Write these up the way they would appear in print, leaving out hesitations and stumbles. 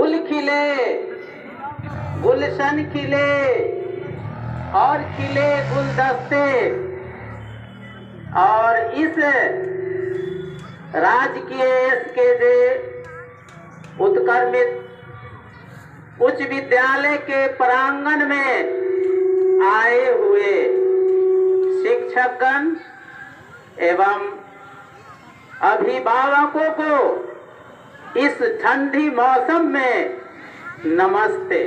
फूल खिले, गुलशन खिले और खिले गुलदस्ते, और इस राजकीय एसकेजे उत्क्रमित उच्च विद्यालय के प्रांगण में आए हुए शिक्षकगण एवं अभिभावकों को इस ठंडी मौसम में नमस्ते।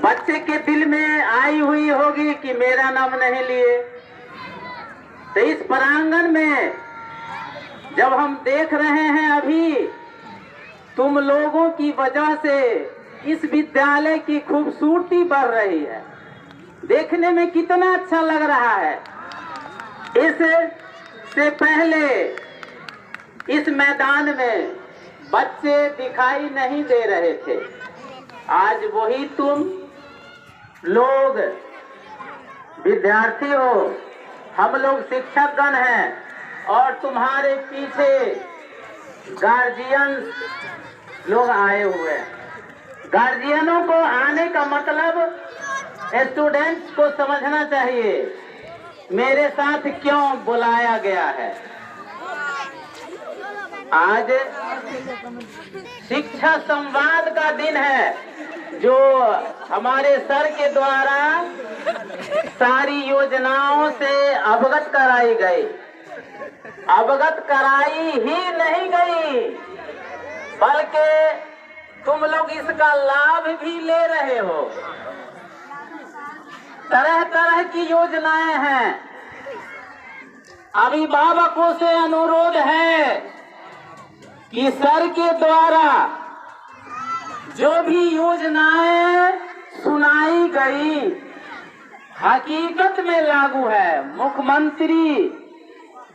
बच्चे के दिल में आई हुई होगी कि मेरा नाम नहीं लिए, तो इस प्रांगण में जब हम देख रहे हैं अभी तुम लोगों की वजह से इस विद्यालय की खूबसूरती बढ़ रही है, देखने में कितना अच्छा लग रहा है। इससे पहले इस मैदान में बच्चे दिखाई नहीं दे रहे थे, आज वही तुम लोग विद्यार्थी हो, हम लोग शिक्षकगण हैं और तुम्हारे पीछे गार्जियन लोग आए हुए हैं। गार्जियनों को आने का मतलब स्टूडेंट्स को समझना चाहिए मेरे साथ क्यों बुलाया गया है। आज शिक्षा संवाद का दिन है, जो हमारे सर के द्वारा सारी योजनाओं से अवगत कराई गई। अवगत कराई ही नहीं गई, बल्कि तुम लोग इसका लाभ भी ले रहे हो। तरह तरह की योजनाएं हैं। अभिभावकों से अनुरोध है कि सर के द्वारा जो भी योजनाएं सुनाई गई हकीकत में लागू है। मुख्यमंत्री,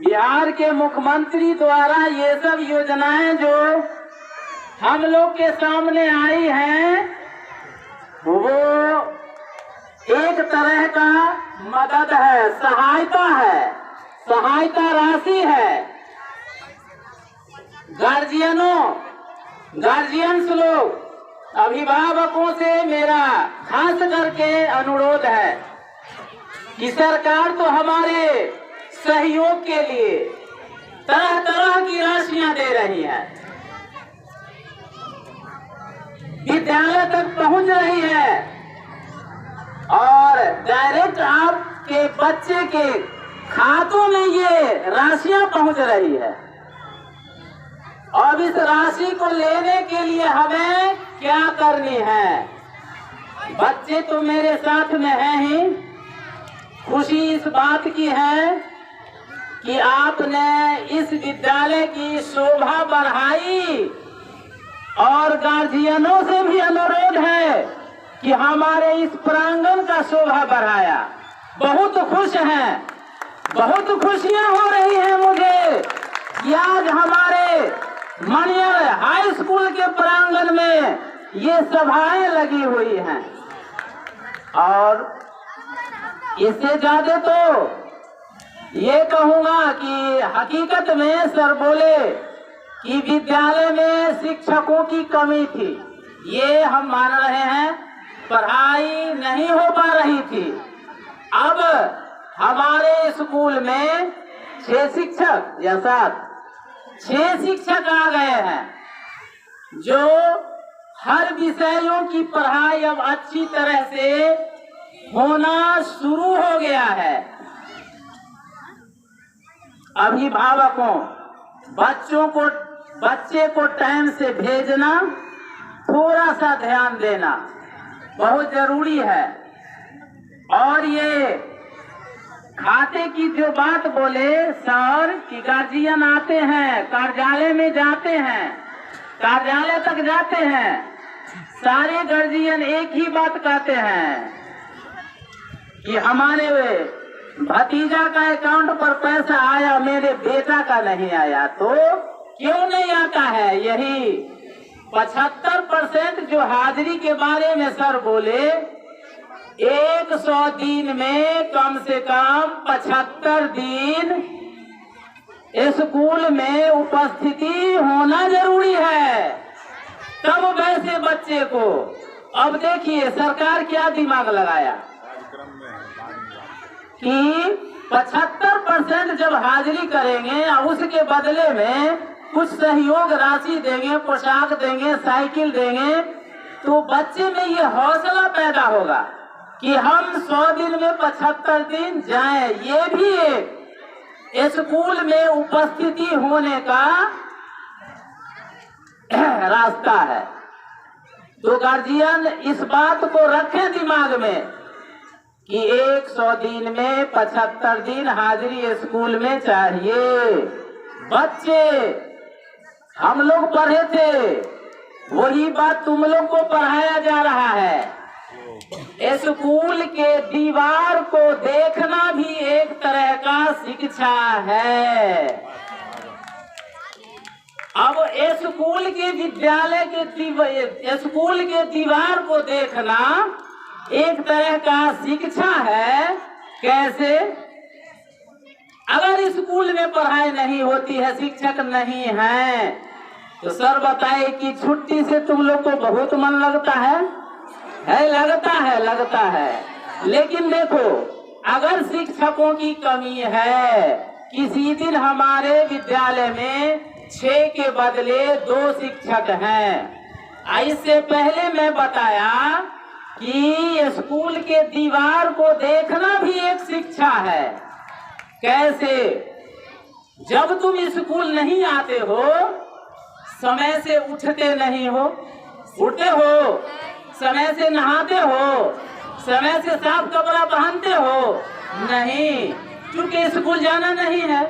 बिहार के मुख्यमंत्री द्वारा ये सब योजनाएं जो हम लोग के सामने आई हैं, वो एक तरह का मदद है, सहायता है, सहायता राशि है। गार्जियंस लोग, अभिभावकों से मेरा खास करके अनुरोध है कि सरकार तो हमारे सहयोग के लिए तरह तरह की राशियां दे रही है, विद्यालय तक पहुंच रही है और डायरेक्ट आपके बच्चे के खातों में ये राशियां पहुंच रही है। अब इस राशि को लेने के लिए हमें क्या करनी है? बच्चे तो मेरे साथ में हैं ही। खुशी इस बात की है कि आपने इस विद्यालय की शोभा बढ़ाई और गार्जियनों से भी अनुरोध है कि हमारे इस प्रांगण का शोभा बढ़ाया। बहुत खुश हैं, बहुत खुशियां हो रही हैं मुझे कि आज हमारे मनियर हाई स्कूल के प्रांगण में ये सभाएं लगी हुई हैं। और इससे ज्यादा तो ये कहूंगा कि हकीकत में सर बोले कि विद्यालय में शिक्षकों की कमी थी, ये हम मान रहे हैं, पढ़ाई नहीं हो पा रही थी। अब हमारे स्कूल में 6 शिक्षक या 6 शिक्षक आ गए हैं, जो हर विषयों की पढ़ाई अब अच्छी तरह से होना शुरू हो गया है। अभिभावकों, बच्चे को टाइम से भेजना, थोड़ा सा ध्यान देना बहुत जरूरी है। और ये खाते की जो बात बोले सर कि गार्जियन आते हैं, कार्यालय में जाते हैं, कार्यालय तक जाते हैं, सारे गार्जियन एक ही बात कहते हैं कि हमारे भतीजा का अकाउंट पर पैसा आया, मेरे बेटा का नहीं आया। तो क्यों नहीं आता है? यही 75% जो हाजिरी के बारे में सर बोले, 100 दिन में कम से कम 75 दिन स्कूल में उपस्थिति होना जरूरी है, तब वैसे बच्चे को। अब देखिए सरकार क्या दिमाग लगाया कि 75% जब हाजिरी करेंगे और उसके बदले में कुछ सहयोग राशि देंगे, पोशाक देंगे, साइकिल देंगे, तो बच्चे में ये हौसला पैदा होगा कि हम 100 दिन में 75 दिन जाएं। ये भी एक स्कूल में उपस्थिति होने का रास्ता है। तो गार्जियन इस बात को रखें दिमाग में कि 100 दिन में 75 दिन हाजिरी स्कूल में चाहिए। बच्चे हम लोग पढ़े थे, वही बात तुम लोग को पढ़ाया जा रहा है। स्कूल के दीवार को देखना भी एक तरह का शिक्षा है। अब स्कूल के विद्यालय के स्कूल के दीवार को देखना एक तरह का शिक्षा है। कैसे? अगर स्कूल में पढ़ाई नहीं होती है, शिक्षक नहीं है, तो सर बताए कि छुट्टी से तुम लोग को बहुत मन लगता है लगता है। लेकिन देखो, अगर शिक्षकों की कमी है, किसी दिन हमारे विद्यालय में 6 के बदले 2 शिक्षक हैं। इससे पहले मैं बताया कि स्कूल के दीवार को देखना भी एक शिक्षा है। कैसे? जब तुम स्कूल नहीं आते हो, समय से उठते नहीं हो, उठते हो, समय से नहाते हो, समय से साफ कपड़ा पहनते हो नहीं, क्योंकि स्कूल जाना नहीं है।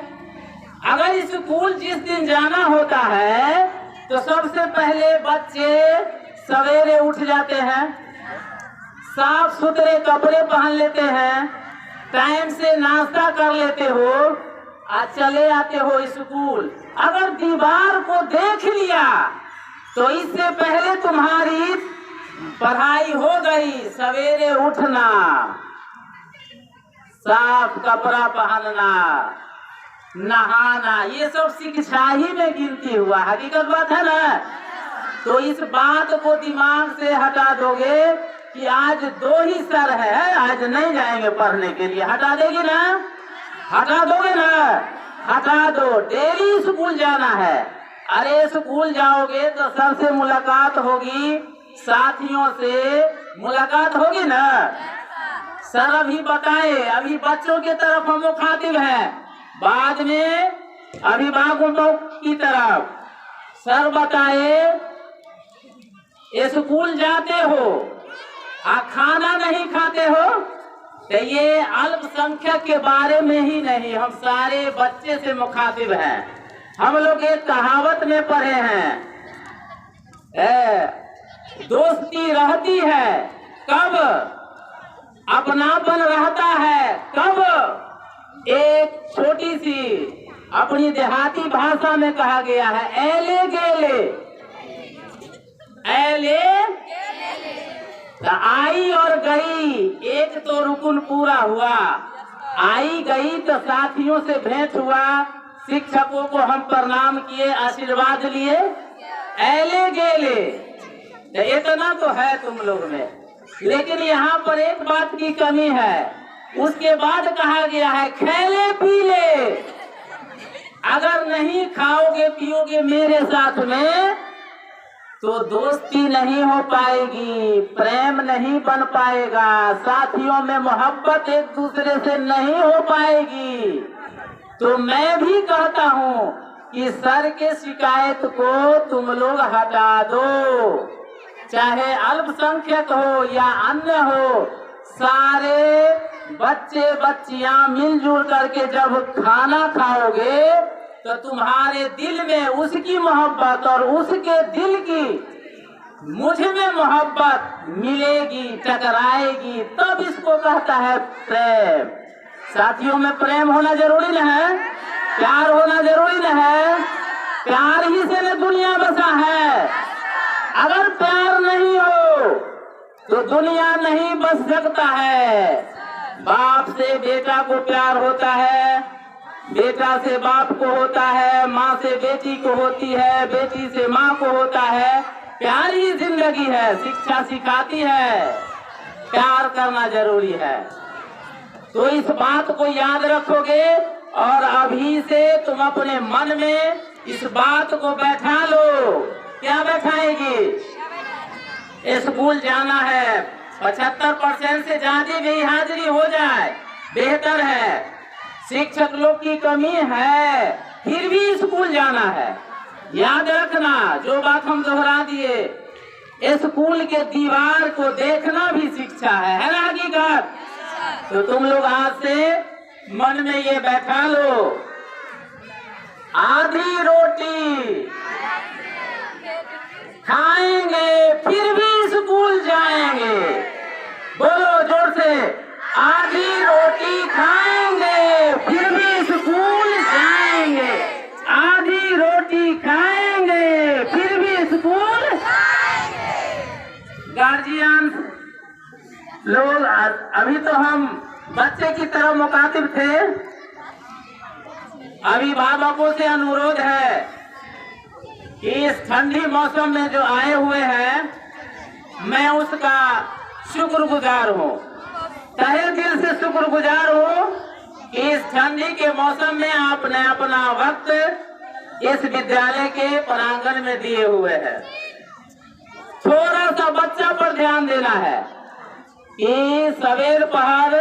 अगर स्कूल जिस दिन जाना होता है तो सबसे पहले बच्चे सवेरे उठ जाते हैं, साफ सुथरे कपड़े पहन लेते हैं, टाइम से नाश्ता कर लेते हो और चले आते हो स्कूल। अगर दीवार को देख लिया तो इससे पहले तुम्हारी पढ़ाई हो गई। सवेरे उठना, साफ कपड़ा पहनना, नहाना, ये सब शिक्षा ही में गिनती हुआ। हकीकत बात है ना? तो इस बात को दिमाग से हटा दोगे कि आज 2 ही सर है, आज नहीं जाएंगे पढ़ने के लिए। हटा देगी ना? हटा दोगे ना? हटा दो। डेली स्कूल जाना है। अरे स्कूल जाओगे तो सर से मुलाकात होगी, साथियों से मुलाकात होगी ना? सर अभी बताए, अभी बच्चों के तरफ हम मुखातिब हैं, बाद में अभिभावकों की तरफ। सर बताए, स्कूल जाते हो खाना नहीं खाते हो, तो ये अल्पसंख्यक के बारे में ही नहीं, हम सारे बच्चे से मुखातिब हैं। हम लोग एक कहावत में पढ़े हैं, दोस्ती रहती है कब, अपनापन रहता है कब। एक छोटी सी अपनी देहाती भाषा में कहा गया है, एले गेले, एले आई और गई, एक तो रुकुन पूरा हुआ। आई गई तो साथियों से भेंट हुआ, शिक्षकों को हम प्रणाम किए, आशीर्वाद लिए, एले गेले, तो इतना तो है तुम लोग में। लेकिन यहाँ पर एक बात की कमी है। उसके बाद कहा गया है, खेले पीले। अगर नहीं खाओगे पियोगे मेरे साथ में तो दोस्ती नहीं हो पाएगी, प्रेम नहीं बन पाएगा, साथियों में मोहब्बत एक दूसरे से नहीं हो पाएगी। तो मैं भी कहता हूँ कि सर के शिकायत को तुम लोग हटा दो, चाहे अल्पसंख्यक हो या अन्य हो। सारे बच्चे बच्चियां मिलजुल करके जब खाना खाओगे तो तुम्हारे दिल में उसकी मोहब्बत और उसके दिल की मुझ में मोहब्बत मिलेगी, टकराएगी, तब इसको कहता है प्रेम। साथियों में प्रेम होना जरूरी न है, प्यार होना जरूरी न है। प्यार ही से न दुनिया बसा है। अगर प्यार नहीं हो तो दुनिया नहीं बस सकता है। बाप से बेटा को प्यार होता है, बेटा से बाप को होता है, माँ से बेटी को होती है, बेटी से माँ को होता है। प्यारी जिंदगी है, शिक्षा सिखाती है प्यार करना जरूरी है। तो इस बात को याद रखोगे और अभी से तुम अपने मन में इस बात को बैठा लो। क्या बैठाएगी? स्कूल जाना है, 75% से ज्यादा भी हाजिरी हो जाए बेहतर है। शिक्षक लोग की कमी है, फिर भी स्कूल जाना है। याद रखना जो बात हम दोहरा दिए, स्कूल के दीवार को देखना भी शिक्षा है ना हकीकत? तो तुम लोग आज से मन में ये बैठा लो, आधी रोटी खाएंगे फिर भी स्कूल जाएंगे। बोलो जोर से, आधी रोटी खाएंगे फिर भी स्कूल जाएंगे। आधी रोटी खाएंगे फिर भी स्कूल जाएंगे। गार्जियन लोग, अभी तो हम बच्चे की तरह मुखातिब थे, अभिभावकों से अनुरोध है कि इस ठंडी मौसम में जो आए हुए हैं, मैं उसका शुक्रगुजार हूँ, तहे दिल से शुक्रगुजार हूँ कि इस ठंडी के मौसम में आपने अपना वक्त इस विद्यालय के प्रांगण में दिए हुए हैं। थोड़ा सा बच्चा पर ध्यान देना है कि सवेर पहर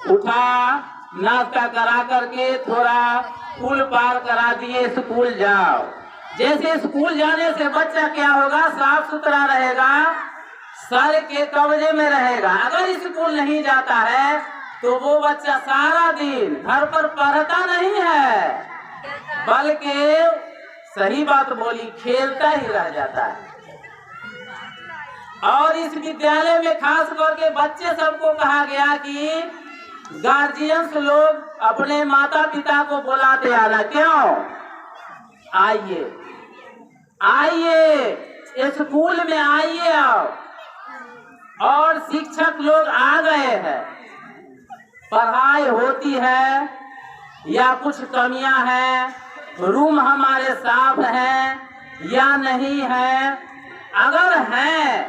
उठा, नाश्ता करा करके थोड़ा पुल पार करा दिए, स्कूल जाओ। जैसे स्कूल जाने से बच्चा क्या होगा, साफ सुथरा रहेगा, सर के कब्जे में रहेगा। अगर स्कूल नहीं जाता है तो वो बच्चा सारा दिन घर पर पढ़ता नहीं है, बल्कि सही बात बोली, खेलता ही रह जाता है। और इस विद्यालय में खास करके बच्चे सबको कहा गया कि गार्जियंस लोग अपने माता पिता को बुलाते आना। क्यों? आइए आइए स्कूल में आइए आओ। और शिक्षक लोग आ गए हैं, पढ़ाई होती है या कुछ कमियां हैं, रूम हमारे साफ हैं या नहीं है, अगर है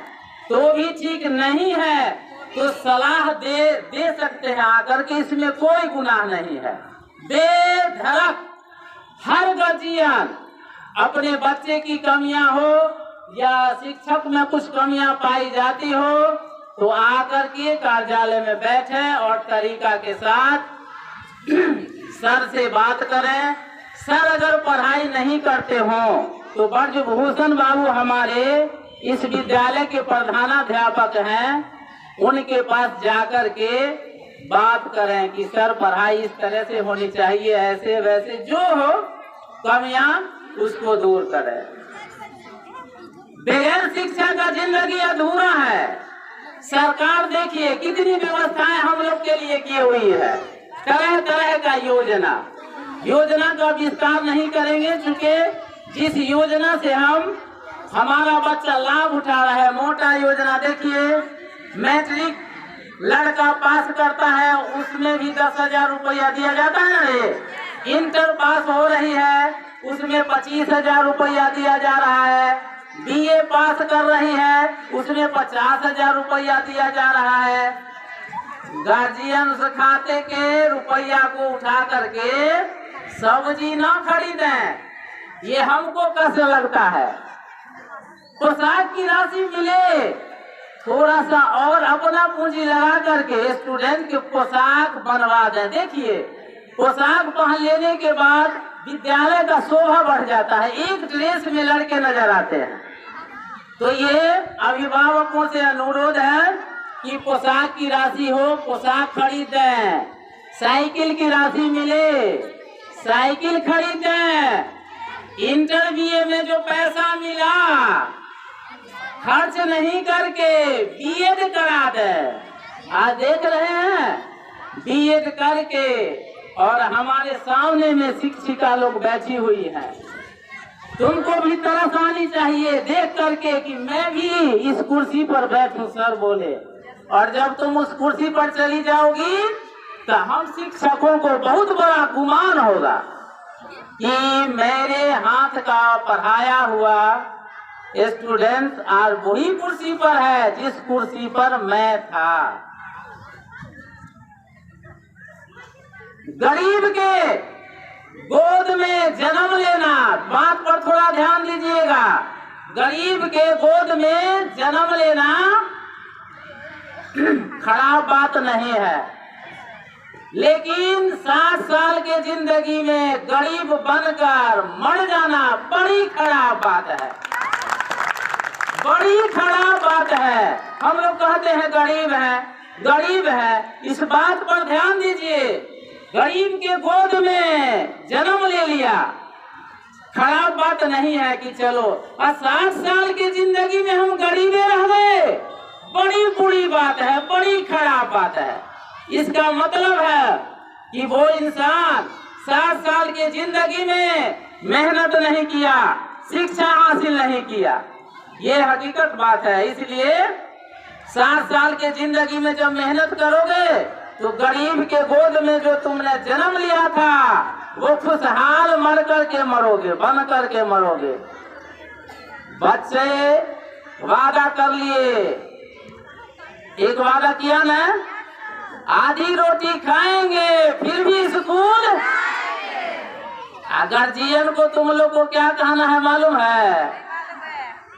तो भी ठीक नहीं है तो सलाह दे सकते हैं आकर के, इसमें कोई गुनाह नहीं है। बेधड़क हर गार्जियन अपने बच्चे की कमियां हो या शिक्षक में कुछ कमियां पाई जाती हो तो आकर के कार्यालय में बैठे और तरीका के साथ सर से बात करें। सर अगर पढ़ाई नहीं करते हो तो ब्रजभूषण बाबू हमारे इस विद्यालय के प्रधानाध्यापक हैं, उनके पास जाकर के बात करें कि सर पढ़ाई इस तरह से होनी चाहिए, ऐसे वैसे जो हो कमियां उसको दूर करें। बगैर शिक्षा का जिंदगी अधूरा है। सरकार देखिए कितनी व्यवस्थाएं हम लोग के लिए की हुई है, तरह तरह का योजना का विस्तार नहीं करेंगे, चूंकि जिस योजना से हमारा बच्चा लाभ उठा रहा है, मोटा योजना देखिए, मैट्रिक लड़का पास करता है उसमें भी 10,000 रुपया दिया जाता है ना। इंटर पास हो रही है उसमें 25,000 रुपया दिया जा रहा है। बीए पास कर रही है उसमें 50,000 रुपया दिया जा रहा है। गार्जियन खाते के रुपया को उठा करके सब्जी ना खरीदें, ये हमको कैसे लगता है। पोशाक की राशि मिले, थोड़ा सा और अपना पूंजी लगा करके स्टूडेंट के पोशाक बनवा दें। देखिए पोशाक पहन लेने के बाद विद्यालय का शोभा बढ़ जाता है, एक ड्रेस में लड़के नजर आते हैं। तो ये अभिभावकों से अनुरोध है कि पोशाक की राशि हो, पोशाक खरीदें। साइकिल की राशि मिले, साइकिल खरीदें। इंटर बीए में जो पैसा मिला खर्च नहीं करके बीएड करा दे। आज देख रहे हैं बीएड करके और हमारे सामने में शिक्षिका लोग बैठी हुई है। तुमको भी तरस आनी चाहिए देख करके कि मैं भी इस कुर्सी पर बैठूं, सर बोले। और जब तुम उस कुर्सी पर चली जाओगी तो हम शिक्षकों को बहुत बड़ा गुमान होगा कि मेरे हाथ का पढ़ाया हुआ स्टूडेंट आज वही कुर्सी पर है जिस कुर्सी पर मैं था। गरीब के गोद में जन्म लेना, बात पर थोड़ा ध्यान दीजिएगा। गरीब के गोद में जन्म लेना खराब बात नहीं है, लेकिन 60 साल के जिंदगी में गरीब बनकर मर जाना बड़ी खराब बात है, बड़ी खराब बात है। हम लोग कहते हैं गरीब है, गरीब है, इस बात पर ध्यान दीजिए। गरीब के गोद में जन्म ले लिया खराब बात नहीं है कि चलो 60 साल की जिंदगी में हम गरीबे रह गए, बड़ी बुरी बात है, बड़ी खराब बात है। इसका मतलब है कि वो इंसान 60 साल की जिंदगी में मेहनत नहीं किया, शिक्षा हासिल नहीं किया, ये हकीकत बात है। इसलिए 60 साल की जिंदगी में जब मेहनत करोगे तो गरीब के गोद में जो तुमने जन्म लिया था वो खुशहाल मर करके मरोगे, बन करके मरोगे। बच्चे वादा कर लिए, एक वादा किया ना, आधी रोटी खाएंगे फिर भी स्कूल। गार्जियन को तुम लोग को क्या कहना है मालूम है?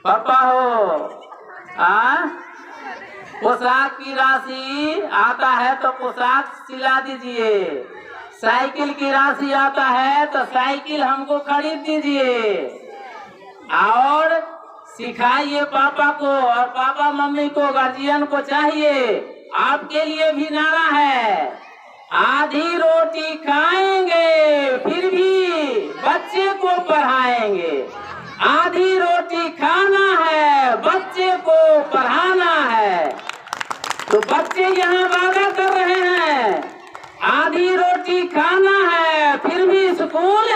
पापा हो पोशाक की राशि आता है तो पोशाक सिला दीजिए, साइकिल की राशि आता है तो साइकिल हमको खरीद दीजिए, और सिखाइए पापा को और पापा मम्मी को, गार्जियन को चाहिए। आपके लिए भी नारा है, आधी रोटी खाएंगे फिर भी बच्चे को पढ़ाएंगे, आधी रोटी खाना है बच्चे को पढ़ाना है। तो बच्चे यहाँ वादा कर रहे हैं, आधी रोटी खाना है फिर भी स्कूल।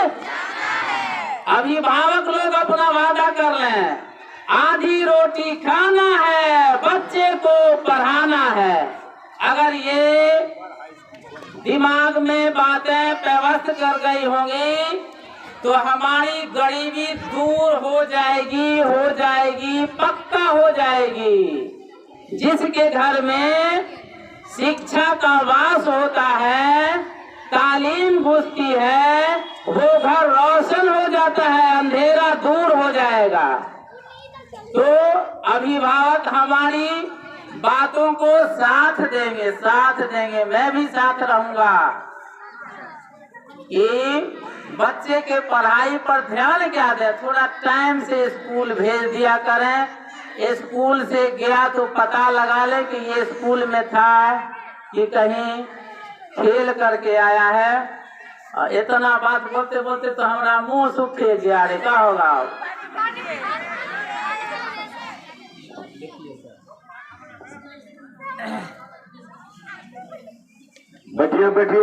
अभिभावक लोग अपना वादा कर लें, आधी रोटी खाना है बच्चे को पढ़ाना है। अगर ये दिमाग में बातें व्यवस्थ कर गई होंगी तो हमारी गरीबी दूर हो जाएगी, पक्का हो जाएगी। जिसके घर में शिक्षा का वास होता है, तालीम घुसती है, वो घर रोशन हो जाता है, अंधेरा दूर हो जाएगा। तो अभिभावक हमारी बातों को साथ देंगे, मैं भी साथ रहूंगा कि बच्चे के पढ़ाई पर ध्यान क्या दे, थोड़ा टाइम से स्कूल भेज दिया करें। स्कूल से गया तो पता लगा ले कि ये स्कूल में था कि कहीं खेल करके आया है। इतना बात बोलते बोलते तो हमारा मुंह सूखे गया रे, क्या होगा? बैठिए बैठिए।